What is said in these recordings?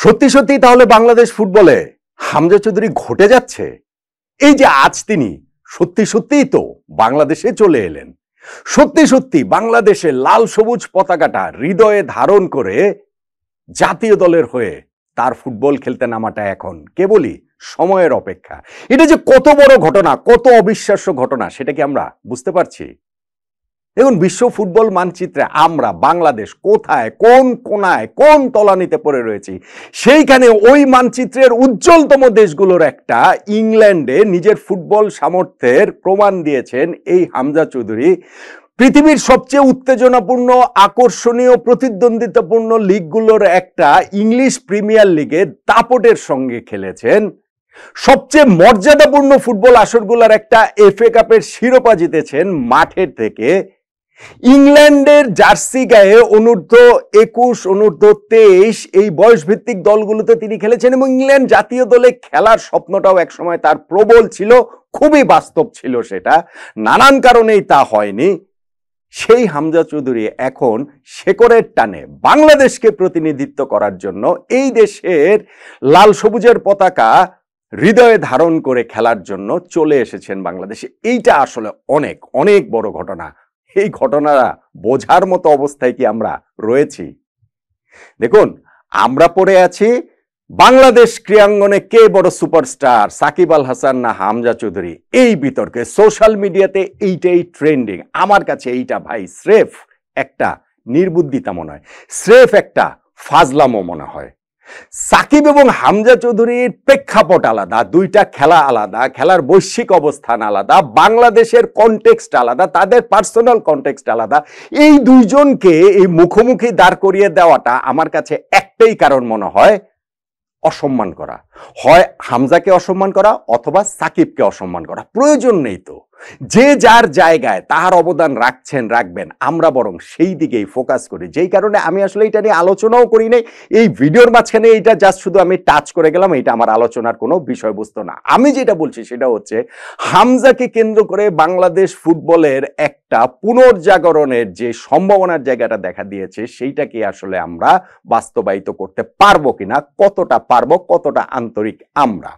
সত্যি সত্যি তাহলে বাংলাদেশ ফুটবলে হামজা চৌধুরী ঘটে যাচ্ছে। এই যে আজ তিনি সত্যি সত্যিই তো বাংলাদেশে চলে এলেন, সত্যি সত্যি বাংলাদেশে লাল সবুজ পতাকাটা হৃদয়ে ধারণ করে জাতীয় দলের হয়ে তার ফুটবল খেলতে নামাটা এখন কেবলই সময়ের অপেক্ষা। এটা যে কত বড় ঘটনা, কত অবিশ্বাস্য ঘটনা, সেটা কি আমরা বুঝতে পারছি? দেখুন, বিশ্ব ফুটবল মানচিত্রে আমরা বাংলাদেশ কোথায়, কোন কোনায়, কোন তলানিতে পড়ে রয়েছি, সেইখানে ওই মানচিত্রের উজ্জ্বলতম দেশগুলোর একটা ইংল্যান্ডে নিজের ফুটবল সামর্থ্যের প্রমাণ দিয়েছেন এই হামজা চৌধুরী। পৃথিবীর সবচেয়ে উত্তেজনাপূর্ণ, আকর্ষণীয়, প্রতিদ্বন্দ্বিতাপূর্ণ লিগগুলোর একটা ইংলিশ প্রিমিয়ার লিগে দাপটের সঙ্গে খেলেছেন। সবচেয়ে মর্যাদাপূর্ণ ফুটবল আসরগুলোর একটা এফএ কাপের শিরোপা জিতেছেন মাঠের থেকে। ইংল্যান্ডের জার্সি গায়ে অনূর্ধ্ব 21, অনূর্ধ্ব 23 এই বয়সভিত্তিক দলগুলোতে তিনি খেলেছেন এবং ইংল্যান্ড জাতীয় দলে খেলার স্বপ্নটাও একসময় তার প্রবল ছিল, খুবই বাস্তব ছিল সেটা। নানান কারণেই তা হয়নি। সেই হামজা চৌধুরী এখন শেকড়ের টানে বাংলাদেশকে প্রতিনিধিত্ব করার জন্য এই দেশের লাল সবুজের পতাকা হৃদয়ে ধারণ করে খেলার জন্য চলে এসেছেন বাংলাদেশে। এইটা আসলে অনেক অনেক বড় ঘটনা। এই ঘটনাটা বোঝার মতো অবস্থায় কি আমরা রয়েছি? দেখুন, আমরা পড়ে আছি বাংলাদেশ ক্রীড়াঙ্গনে কে বড় সুপারস্টার, সাকিব আল হাসান না হামজা চৌধুরী, এই বিতর্কে সোশ্যাল মিডিয়াতে এইটাই ট্রেন্ডিং। আমার কাছে এইটা ভাই স্রেফ একটা নির্বুদ্ধিতা মনে হয়, স্রেফ একটা ফাজলামো মনে হয়। সাকিব এবং হামজা চৌধুরীর প্রেক্ষাপট আলাদা, দুইটা খেলা আলাদা, খেলার বৈশ্বিক অবস্থান আলাদা, বাংলাদেশের কনটেক্সট আলাদা, তাদের পার্সোনাল কনটেক্সট আলাদা। এই দুইজনকে এই মুখোমুখি দাঁড় করিয়ে দেওয়াটা আমার কাছে একটাই কারণ মনে হয়, অসম্মান করা। হয় হামজাকে অসম্মান করা অথবা সাকিবকে অসম্মান করা। প্রয়োজন নেই তো, যে যার জায়গায় তার অবদান রাখছেন, রাখবেন, আমরা বরং সেই দিকেই ফোকাস করি। যেই কারণে আমি আসলে এটা নিয়ে আলোচনাও করি নাই এই ভিডিওর মাঝখানে। এইটা জাস্ট শুধু আমি টাচ করে গেলাম, এটা আমার আলোচনার কোনো বিষয়বস্তু না। আমি যেটা বলছি সেটা হচ্ছে, হামজাকে কেন্দ্র করে বাংলাদেশ ফুটবলের একটা পুনর্জাগরণের যে সম্ভাবনার জায়গাটা দেখা দিয়েছে, সেইটাকে আসলে আমরা বাস্তবায়িত করতে পারবো কিনা, কতটা পারবো, কতটা আন্তরিক আমরা।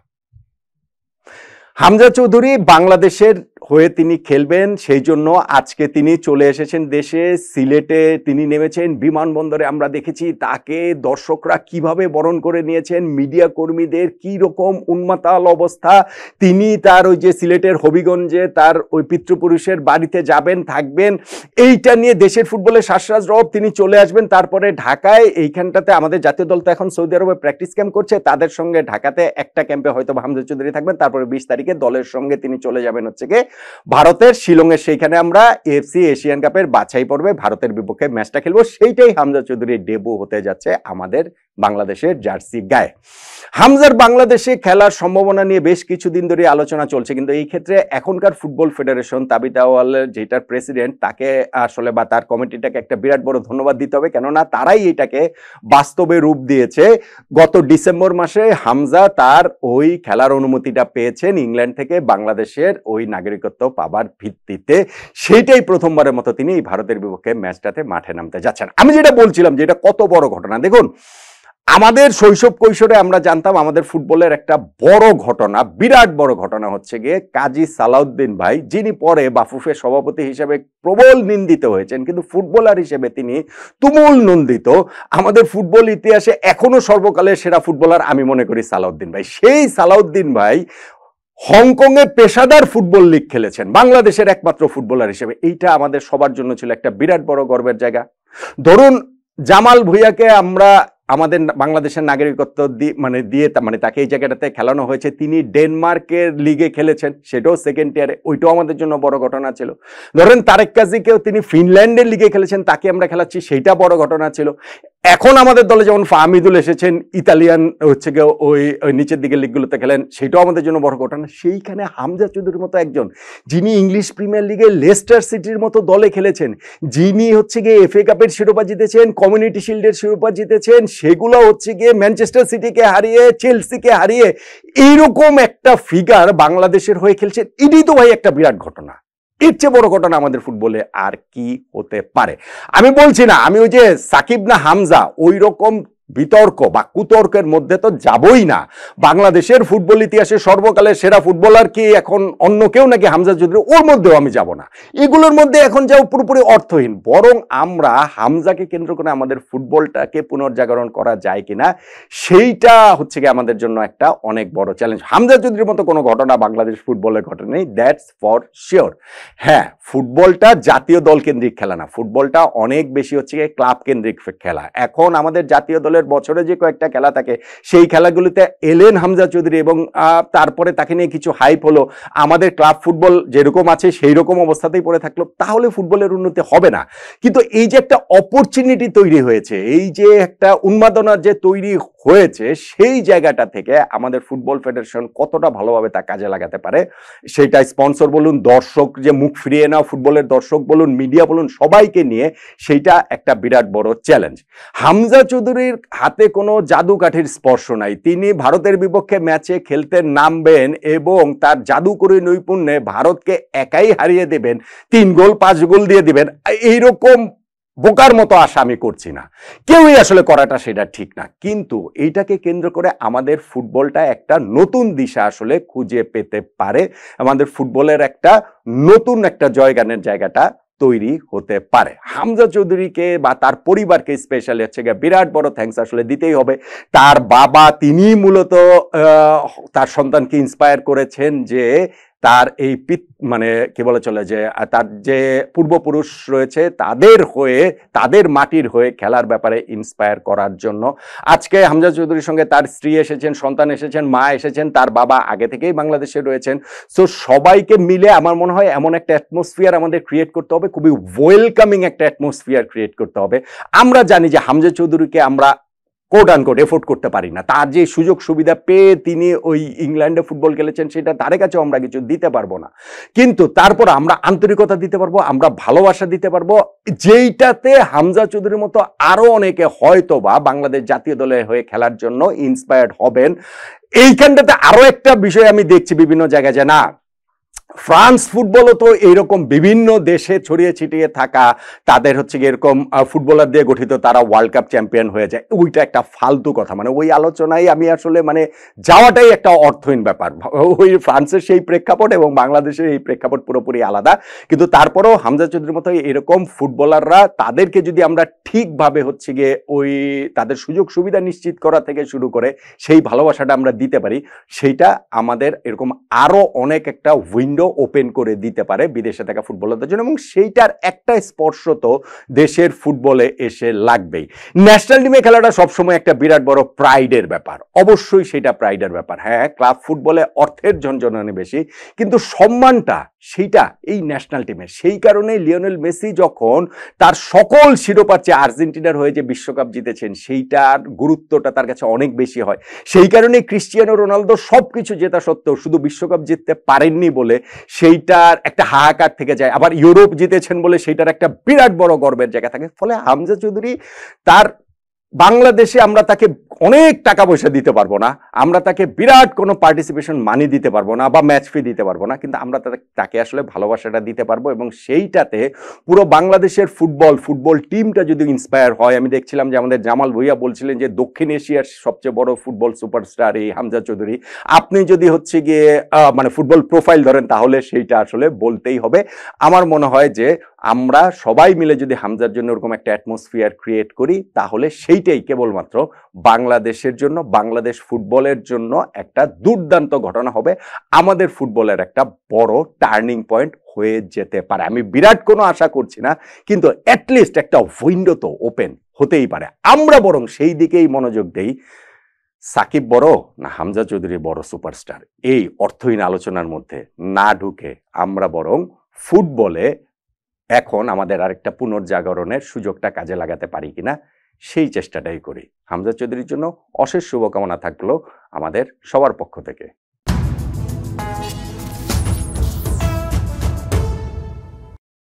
হামজা চৌধুরী বাংলাদেশের হয়ে তিনি খেলবেন, সেই জন্য আজকে তিনি চলে এসেছেন দেশে। সিলেটে তিনি নেমেছেন, বিমানবন্দরে আমরা দেখেছি তাকে দর্শকরা কিভাবে বরণ করে নিয়েছেন, মিডিয়া কর্মীদের কি রকম উন্মাতাল অবস্থা। তিনি তার ওই যে সিলেটের হবিগঞ্জে তার ওই পিতৃপুরুষের বাড়িতে যাবেন, থাকবেন, এইটা নিয়ে দেশের ফুটবলের শ্বাসরাজ রব। তিনি চলে আসবেন তারপরে ঢাকায়। এইখানটাতে আমাদের জাতীয় দল তো এখন সৌদি আরবে প্র্যাকটিস ক্যাম্প করছে, তাদের সঙ্গে ঢাকাতে একটা ক্যাম্পে হয়তো হামজা চৌধুরী থাকবেন। তারপরে 20 তারিখে দলের সঙ্গে তিনি চলে যাবেন হচ্ছে গিয়ে ভারতের শিলংয়ে। সেইখানে আমরা এএফসি এশিয়ান কাপের বাছাই পর্বে ভারতের বিপক্ষে ম্যাচটা খেলবো। সেইটাই হামজা চৌধুরীর ডেবু হতে যাচ্ছে আমাদের বাংলাদেশের জার্সি গায়ে। হামজার বাংলাদেশে খেলার সম্ভাবনা নিয়ে বেশ কিছুদিন ধরে আলোচনা চলছে, কিন্তু এই ক্ষেত্রে এখনকার ফুটবল ফেডারেশন তাবিথ আউয়ালের যেটার প্রেসিডেন্ট, তাকে আসলে বা তার কমিটিটাকে একটা বিরাট বড় ধন্যবাদ দিতে হবে, কেননা তারাই এটাকে বাস্তবে রূপ দিয়েছে। গত ডিসেম্বর মাসে হামজা তার ওই খেলার অনুমতিটা পেয়েছেন ইংল্যান্ড থেকে বাংলাদেশের ওই নাগরিকত্ব পাবার ভিত্তিতে। সেইটাই প্রথমবারের মতো তিনি ভারতের বিপক্ষে ম্যাচটাতে মাঠে নামতে যাচ্ছেন। আমি যেটা বলছিলাম যে এটা কত বড় ঘটনা। দেখুন, আমাদের শৈশব কৈশোরে আমরা জানতাম আমাদের ফুটবলের একটা বড় ঘটনা, বিরাট বড় ঘটনা হচ্ছে গিয়ে কাজী সালাউদ্দিন ভাই, যিনি পরে বাফুফের সভাপতি হিসেবে প্রবল নিন্দিত হয়েছেন, কিন্তু ফুটবলার হিসেবে তিনি তুমুল নন্দিত। আমাদের ফুটবল ইতিহাসে এখনো সর্বকালের সেরা ফুটবলার আমি মনে করি সালাউদ্দিন ভাই। সেই সালাউদ্দিন ভাই হংকংয়ে পেশাদার ফুটবল লিগ খেলেছেন বাংলাদেশের একমাত্র ফুটবলার হিসেবে। এইটা আমাদের সবার জন্য ছিল একটা বিরাট বড় গর্বের জায়গা। ধরুন, জামাল ভুঁইয়াকে আমরা আমাদের বাংলাদেশের নাগরিকত্ব দিয়ে তাকে এই জায়গাটাতে খেলানো হয়েছে। তিনি ডেনমার্কের লিগে খেলেছেন, সেটাও সেকেন্ড টিয়ারে, ওইটাও আমাদের জন্য বড় ঘটনা ছিল। ধরেন তারেক কাজীকেও তিনি ফিনল্যান্ডের লিগে খেলেছেন, তাকে আমরা খেলাচ্ছি, সেইটা বড় ঘটনা ছিল। এখন আমাদের দলে যেমন ফাহমিদুল এসেছেন, ইতালিয়ান হচ্ছে গিয়ে ওই নিচের দিকের লিগগুলোতে খেলেন, সেটাও আমাদের জন্য বড় ঘটনা। সেইখানে হামজা চৌধুরীর মতো একজন, যিনি ইংলিশ প্রিমিয়ার লিগে লেস্টার সিটির মতো দলে খেলেছেন, যিনি হচ্ছে গিয়ে এফএ কাপের শিরোপা জিতেছেন, কমিউনিটি শিল্ডের শিরোপা জিতেছেন, সেগুলো হচ্ছে গিয়ে ম্যানচেস্টার সিটিকে হারিয়ে, চেলসিকে হারিয়ে, এইরকম একটা ফিগার বাংলাদেশের হয়ে খেলছেন। এটাই তো ভাই একটা বিরাট ঘটনা। এর চেয়ে বড় ঘটনা আমাদের ফুটবলে আর কি হতে পারে? আমি বলছি না আমি ওই যে সাকিব না হামজা ওই রকম বিতর্ক বা কুতর্কের মধ্যে তো যাবই না। বাংলাদেশের ফুটবল ইতিহাসে সর্বকালের সেরা ফুটবলার কি এখন অন্য কেউ নাকি হামজা চৌধুরী, ওর মধ্যেও আমি যাব না। এগুলোর মধ্যে এখন যাও পুরোপুরি অর্থহীন। বরং আমরা হামজাকে কেন্দ্র করে আমাদের ফুটবলটাকে পুনর্জাগরণ করা যায় কিনা, সেইটা হচ্ছে কি আমাদের জন্য একটা অনেক বড় চ্যালেঞ্জ। হামজা চৌধুরীর মতো কোনো ঘটনা বাংলাদেশ ফুটবলে ঘটেনি, দ্যাটস ফর শিওর। হ্যাঁ, ফুটবলটা জাতীয় দল কেন্দ্রিক খেলা না, ফুটবলটা অনেক বেশি হচ্ছে ক্লাব কেন্দ্রিক খেলা। এখন আমাদের জাতীয় দলের বছরে যে কয়েকটা খেলা থাকে, সেই খেলাগুলিতে এলেন হামজা চৌধুরী এবং তারপরে তাকে নিয়ে কিছু হাইপ হলো, আমাদের ক্লাব ফুটবল যেরকম আছে সেই রকম অবস্থাতেই পড়ে থাকলো, তাহলে ফুটবলের উন্নতি হবে না। কিন্তু এই যে একটা অপরচুনিটি তৈরি হয়েছে, এই যে একটা উন্মাদনার যে তৈরি হয়েছে, সেই জায়গাটা থেকে আমাদের ফুটবল ফেডারেশন কতটা ভালোভাবে তা কাজে লাগাতে পারে, সেটা স্পন্সর বলুন, দর্শক যে মুখ ফিরিয়ে নাও, ফুটবলের দর্শক বলুন, মিডিয়া বলুন, সবাইকে নিয়ে সেইটা একটা বিরাট বড় চ্যালেঞ্জ। হামজা চৌধুরীর হাতে কোনো জাদুকাঠির স্পর্শ নাই। তিনি ভারতের বিপক্ষে ম্যাচে খেলতে নামবেন এবং তার জাদুকরী নৈপুণ্যে ভারতকে একাই হারিয়ে দেবেন, 3 গোল 5 গোল দিয়ে দিবেন, এইরকম বোকার মতো আশা আমি করছি না। কেউই আসলে করাটা সেটা ঠিক না। কিন্তু এইটাকে কেন্দ্র করে আমাদের ফুটবলটা একটা নতুন দিশা আসলে খুঁজে পেতে পারে, আমাদের ফুটবলের একটা নতুন একটা জয়গানের জায়গাটা তৈরি হতে পারে। হামজা চৌধুরীকে বা তার পরিবারকে স্পেশালি হচ্ছে গিয়ে বিরাট বড় থ্যাঙ্কস আসলে দিতেই হবে। তার বাবা, তিনি মূলত তার সন্তানকে ইন্সপায়ার করেছেন যে তার এই মানে কি বলে চলে যে তার যে পূর্বপুরুষ রয়েছে তাদের হয়ে, তাদের মাটির হয়ে খেলার ব্যাপারে ইন্সপায়ার করার জন্য। আজকে হামজা চৌধুরীর সঙ্গে তার স্ত্রী এসেছেন, সন্তান এসেছেন, মা এসেছেন, তার বাবা আগে থেকেই বাংলাদেশে রয়েছেন। সো সবাইকে মিলে আমার মনে হয় এমন একটা অ্যাটমসফিয়ার আমাদের ক্রিয়েট করতে হবে, খুবই ওয়েলকামিং একটা অ্যাটমসফিয়ার ক্রিয়েট করতে হবে। আমরা জানি যে হামজা চৌধুরীকে আমরা কোট আনকোট এফোর্ড করতে পারি না, তার যে সুযোগ সুবিধা পেয়ে তিনি ওই ইংল্যান্ডে ফুটবল খেলেছেন সেটা তার কাছেও আমরা কিছু দিতে পারবো না, কিন্তু তারপর আমরা আন্তরিকতা দিতে পারবো, আমরা ভালোবাসা দিতে পারবো, যেইটাতে হামজা চৌধুরীর মতো আরো অনেকে হয়তো বা বাংলাদেশ জাতীয় দলের হয়ে খেলার জন্য ইন্সপায়ার্ড হবেন। এইখানটাতে আরো একটা বিষয় আমি দেখছি বিভিন্ন জায়গায়, যে না, ফ্রান্স ফুটবলও তো এইরকম বিভিন্ন দেশে ছড়িয়ে ছিটিয়ে থাকা তাদের হচ্ছে এরকম ফুটবলার দিয়ে গঠিত, তারা ওয়ার্ল্ড কাপ চ্যাম্পিয়ন হয়ে যায়। ওইটা একটা ফালতু কথা, মানে ওই আলোচনায় আমি আসলে মানে যাওয়াটাই একটা অর্থহীন ব্যাপার। ওই ফ্রান্সের সেই প্রেক্ষাপট এবং বাংলাদেশের এই প্রেক্ষাপট পুরোপুরি আলাদা। কিন্তু তারপরেও হামজা চৌধুরীর মতো এরকম ফুটবলাররা, তাদেরকে যদি আমরা ঠিকভাবে হচ্ছে গিয়ে ওই তাদের সুযোগ সুবিধা নিশ্চিত করা থেকে শুরু করে সেই ভালোবাসাটা আমরা দিতে পারি, সেইটা আমাদের এরকম আরো অনেক একটা উইন্ডো ওপেন করে দিতে পারে বিদেশে থাকা ফুটবলারদের জন্য, এবং সেইটার একটা স্পর্শ তো দেশের ফুটবলে এসে লাগবেই। ন্যাশনাল টিমে খেলাটা সবসময় একটা বিরাট বড় প্রাইডের ব্যাপার, অবশ্যই সেটা প্রাইডের ব্যাপার। হ্যাঁ, ক্লাব ফুটবলে অর্থের ঝনঝনানি বেশি, কিন্তু সম্মানটা সেইটা এই ন্যাশনাল টিমে। সেই কারণে লিওনেল মেসি যখন তার সকল শিরোপার চেয়ে আর্জেন্টিনার হয়ে যে বিশ্বকাপ জিতেছেন, সেইটার গুরুত্বটা তার কাছে অনেক বেশি হয়। সেই কারণে ক্রিস্টিয়ানো রোনালদো সবকিছু জেতা সত্ত্বেও শুধু বিশ্বকাপ জিততে পারেননি বলে সেইটার একটা হাহাকার থেকে যায়, আবার ইউরোপ জিতেছেন বলে সেইটার একটা বিরাট বড় গর্বের জায়গা থাকে। ফলে হামজা চৌধুরী তার বাংলাদেশে আমরা তাকে অনেক টাকা পয়সা দিতে পারবো না, আমরা তাকে বিরাট কোনো পার্টিসিপেশন মানি দিতে পারবো না বা ম্যাচ ফি দিতে পারবো না, কিন্তু আমরা তাকে আসলে ভালোবাসাটা দিতে পারবো, এবং সেইটাতে পুরো বাংলাদেশের ফুটবল টিমটা যদি ইন্সপায়ার হয়। আমি দেখছিলাম যে আমাদের জামাল ভুইয়া বলছিলেন যে দক্ষিণ এশিয়ার সবচেয়ে বড় ফুটবল সুপারস্টার এই হামজা চৌধুরী। আপনি যদি হচ্ছে গিয়ে মানে ফুটবল প্রোফাইল ধরেন, তাহলে সেইটা আসলে বলতেই হবে। আমার মনে হয় যে আমরা সবাই মিলে যদি হামজার জন্য ওরকম একটা অ্যাটমসফিয়ার ক্রিয়েট করি, তাহলে সেইটাই কেবলমাত্র বাংলাদেশের জন্য, বাংলাদেশ ফুটবলের জন্য একটা দুর্দান্ত ঘটনা হবে, আমাদের ফুটবলের একটা বড় টার্নিং পয়েন্ট হয়ে যেতে পারে। আমি বিরাট কোনো আশা করছি না, কিন্তু অ্যাটলিস্ট একটা উইন্ডো তো ওপেন হতেই পারে। আমরা বরং সেই দিকেই মনোযোগ দেই, সাকিব বড় না হামজা চৌধুরী বড় সুপারস্টার, এই অর্থহীন আলোচনার মধ্যে না ঢুকে আমরা বরং ফুটবলে এখন আমাদের আরেকটা পুনর্জাগরণের সুযোগটা কাজে লাগাতে পারি কিনা সেই চেষ্টাটাই করি। হামজা চৌধুরীর জন্য অশেষ শুভকামনা থাকলো আমাদের সবার পক্ষ থেকে।